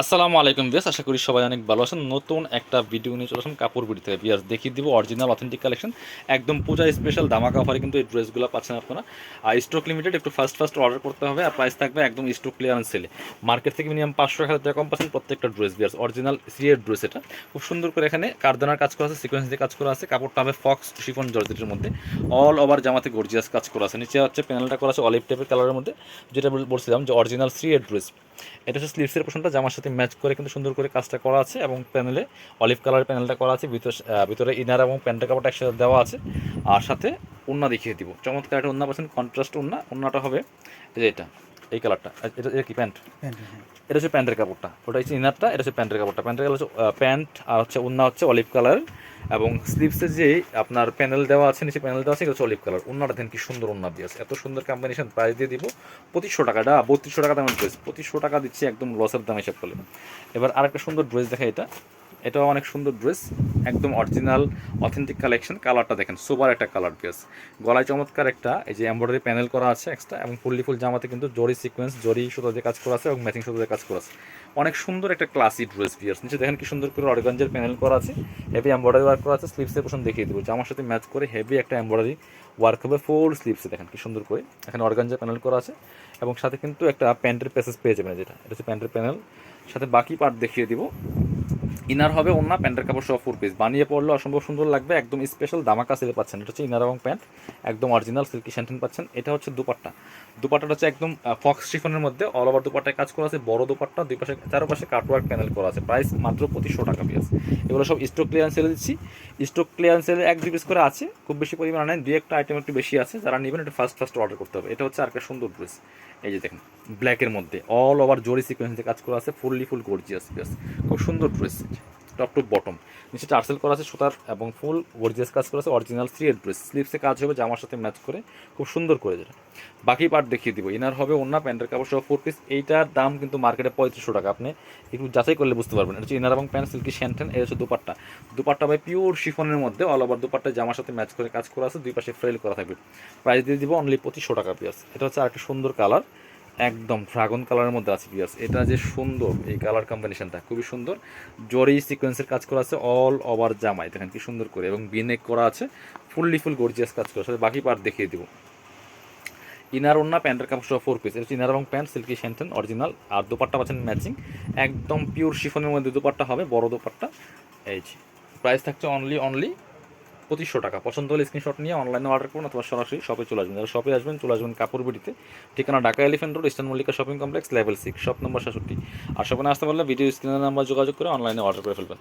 আসসালামু আলাইকুম ভিউয়ার্স, আশা করি সবাই অনেক ভালো আছেন। নতুন একটা ভিডিও নিয়ে চলে আসলাম কাপড় বিডি থেকে। ভিউয়ার্স দেখিয়ে দিব অরিজিনাল অথেন্টিক কালেকশন, একদম পূজা স্পেশাল ধামাকা অফারে কিন্তু এই ড্রেসগুলো পাচ্ছেন আপনারা। আর স্টক লিমিটেড, একটু ফার্স্ট অর্ডার করতে হবে। আর প্রাইস থাকবে একদম স্টক ক্লিয়ারেন্স সেলে, মার্কেট থেকে মিনিমাম 500-1000 টাকা কম পাচ্ছেন প্রত্যেকটা ড্রেস। ভিউয়ার্স অরিজিনাল সিএর ড্রেস, এটা খুব সুন্দর করে এখানে কারদানার কাজ করা আছে, সিকোয়েন্স দিয়ে কাজ করা আছে। কাপড়টা হবে ফক্স শিফন জর্জেটের মধ্যে, অল ওভার জামাতে গর্জিয়াস কাজ করা আছে। নিচে হচ্ছে প্যানেলটা করা আছে অলিভ টাইপের কালারের মধ্যে, যেটা বলছিলাম যে অরিজিনাল সিএর ড্রেস। এটা হচ্ছে স্লিভসের পোর্শনটা, জামার সাথে ম্যাচ করে কিন্তু সুন্দর করে কাজটা করা আছে। এবং প্যানেলে অলিভ কালারের প্যানেলটা করা আছে, ভিতরে ইনার এবং প্যান্টের কাপড়টা একসাথে দেওয়া আছে। আর সাথে ওড়না দেখিয়ে দিব, চমৎকার একটা ওড়না পাচ্ছেন, কন্ট্রাস্ট ওড়নাটা হবে এই যে এটা, এই কালারটা। এটা কি প্যান্ট? এটা হচ্ছে প্যান্টের কাপড়টা, ওটা হচ্ছে ইনারটা, এটা হচ্ছে প্যান্টের কাপড়টা। প্যান্টের কালার হচ্ছে প্যান্ট, আর হচ্ছে ওড়না হচ্ছে অলিভ কালার। এবং স্লিভসে যে আপনার প্যানেল দেওয়া আছে, নিচে প্যানেল দেওয়া আছে, এটা হচ্ছে অলিভ কালার। ওড়নাটা দেখেন কি সুন্দর ওড়না দিয়ে আছে, এত সুন্দর কম্বিনেশন। প্রাইস দিয়ে দিব 2500 টাকা। এটা 3200 টাকা দামের ড্রেস, 2500 টাকা দিচ্ছি একদম লসের দাম হিসাব করলে। এবার আরেকটা সুন্দর ড্রেস দেখা, এটাও অনেক সুন্দর ড্রেস, একদম অরিজিনাল অথেন্টিক কালেকশন। কালারটা দেখেন সুপার একটা কালার পিস, গলায় চমৎকার একটা এই যে এমব্রয়ডারি প্যানেল করা আছে এক্সট্রা। এবং ফুল জামাতে কিন্তু জরি সিকোয়েন্স, জরি সুতো দিয়ে কাজ করা আছে এবং ম্যাচিং সুতো দিয়ে কাজ করা আছে। অনেক সুন্দর একটা ক্লাসি ড্রেস পিস। নিচে দেখেন কি সুন্দর করে অর্গানজার প্যানেল করা আছে, হেভি এমব্রয়ডারি ওয়ার্ক করা আছে। স্লিভসের পোর্শন দেখিয়ে দেবো, জামার সাথে ম্যাচ করে হেভি একটা এমব্রয়ডারি ওয়ার্ক হবে ফুল স্লিভসে। দেখেন কি সুন্দর করে এখানে অর্গানজার প্যানেল করা আছে। এবং সাথে কিন্তু একটা প্যান্টের প্যাসেজ পেয়ে যাবেন, যেটা এটা হচ্ছে প্যান্টের প্যানেল। সাথে বাকি পার্ট দেখিয়ে দিব। ইনার হবে ওন্না, প্যান্টের কাপড় সহ 4 পিস, বানিয়ে পড়লে অসম্ভব সুন্দর লাগবে। একদম স্পেশাল দামাকা সেলে পাচ্ছেন। এটা হচ্ছে ইনার এবং প্যান্ট, একদম অরিজিনাল সিল্কি স্যান্টেন পাচ্ছেন। এটা হচ্ছে দুপাট্টাটা হচ্ছে একদম ফক্স শিফনের মধ্যে, অল ওভার দুপাট্টায় কাজ করা আছে। বড় দুপাট্টা, দুই পাশে চারপাশে কাটওয়ার্ক প্যানেল করা আছে। প্রাইস মাত্র 2500 টাকা পিস। এগুলো সব স্টক ক্লিয়ারেন্স সেলে দিচ্ছি। স্টক ক্লিয়ারেন্স সেলে 1-2 পিস করে আছে, খুব বেশি পরিমাণে নেই, 2-1টা আইটেম একটু বেশি আছে। যারা নেবেন একটু ফার্স্ট অর্ডার করতে হবে। এটা হচ্ছে আরেকটা সুন্দর ড্রেস, এই যে দেখেন ব্ল্যাকের মধ্যে অল ওভার জরি সিকোয়েন্সে কাজ করা আছে, ফুল গর্জিয়াস পিস, খুব সুন্দর ড্রেস। টপ টু বটম, নিচে টার্সেল করা আছে সুতার এবং ফুল গর্জিয়াস কাজ করা আছে। অরিজিনাল থ্রিয়েড ড্রেস, স্লিভসে কাজ হবে জামার সাথে ম্যাচ করে, খুব সুন্দর করে। যেটা বাকি পার্ট দেখিয়ে দিব। ইনার হবে ওন্না, প্যান্টের কাপড় সহ 4 পিস। এইটার দাম কিন্তু মার্কেটে 3500 টাকা, আপনি একটু যাচাই করলে বুঝতে পারবেন। এটা হচ্ছে ইনার এবং প্যান্ট সিল্কি স্যান্টেন। এটা হচ্ছে দুপাট্টা ভাই পিওর শিফনের মধ্যে, অল ওভার দুপাট্টা জামার সাথে ম্যাচ করে কাজ করা আছে, দুই পাশে ফ্রেল করা থাকবে। প্রাইস দিয়ে দিব অনলি 2500 টাকা পিস। এটা হচ্ছে আরেকটা সুন্দর কালার, একদম ড্রাগন কালারের মধ্যে আছে পিয়ার্স। এটা যে সুন্দর, এই কালার কম্বিনেশনটা খুবই সুন্দর। জরি সিকোয়েন্সের কাজ করা আছে অল ওভার জামায়, দেখেন কি সুন্দর করে। এবং বিনেক করা আছে, ফুল গর্জিয়াস কাজ করা আছে। বাকি পার্ট দেখিয়ে দিব। ইনার ওন্না, প্যান্টের কাপড় সহ 4 পিস। এটা হচ্ছে ইনার এবং প্যান্ট সিল্কি স্যান্টেন অরিজিনাল। আর দুপাট্টা পাচ্ছেন ম্যাচিং, একদম পিওর শিফনের মধ্যে দুপাট্টা হবে, বড় দুপাট্টা। এই যে প্রাইস থাকছে অনলি 2500 টাকা। পছন্দ হলে স্ক্রিনশট নিয়ে অনলাইনে অর্ডার করুন, অথবা সরাসরি শপে চলে আসবেন। যারা শপে আসবেন, চলে আসবেন কাপড় বিডিতে। ঠিকানা Dhaka elephant road, eastern Mallika shopping complex, level 6, shop number 67। আর শপে আসতে পারলে ভিডিও স্ক্রিনের নাম্বার যোগাযোগ করে অনলাইনে অর্ডার করে ফেলবেন।